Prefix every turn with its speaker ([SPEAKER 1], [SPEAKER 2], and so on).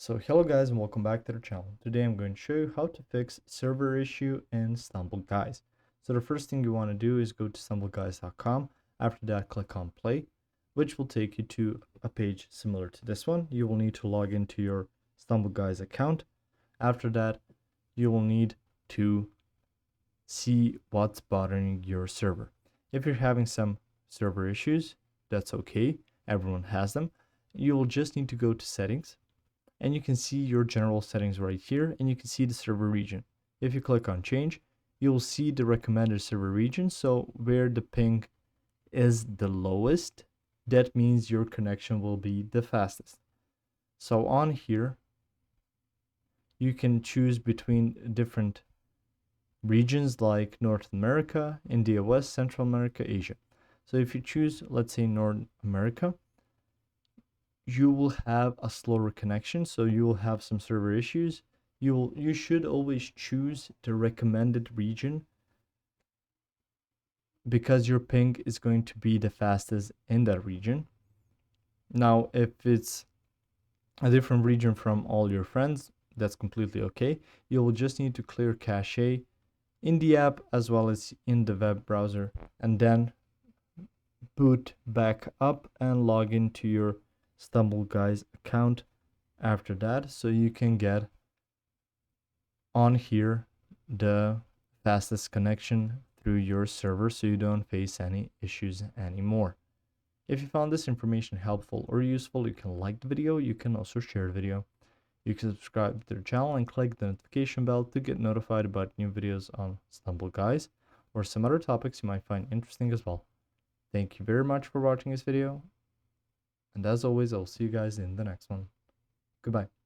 [SPEAKER 1] So hello guys and welcome back to the channel. Today I'm going to show you how to fix server issue in StumbleGuys. So the first thing you want to do is go to stumbleguys.com. After that click on play, which will take you to a page similar to this one. You will need to log into your StumbleGuys account. After that you will need to see what's bothering your server. If you're having some server issues, that's okay. Everyone has them. You will just need to go to settings and you can see your general settings right here, and you can see the server region. If you click on change, you will see the recommended server region. So where the ping is the lowest, that means your connection will be the fastest. So on here, you can choose between different regions like North America, India West, Central America, Asia. So if you choose, let's say North America, you will have a slower connection, so you will have some server issues. You should always choose the recommended region because your ping is going to be the fastest in that region. Now, if it's a different region from all your friends, that's completely okay. You will just need to clear cache in the app as well as in the web browser, and then boot back up and log into your StumbleGuys account after that, so you can get on here the fastest connection through your server so you don't face any issues anymore. If you found this information helpful or useful, you can like the video. You can also share the video. You can subscribe to the channel and click the notification bell to get notified about new videos on StumbleGuys or some other topics you might find interesting as well. Thank you very much for watching this video, and as always, I'll see you guys in the next one. Goodbye.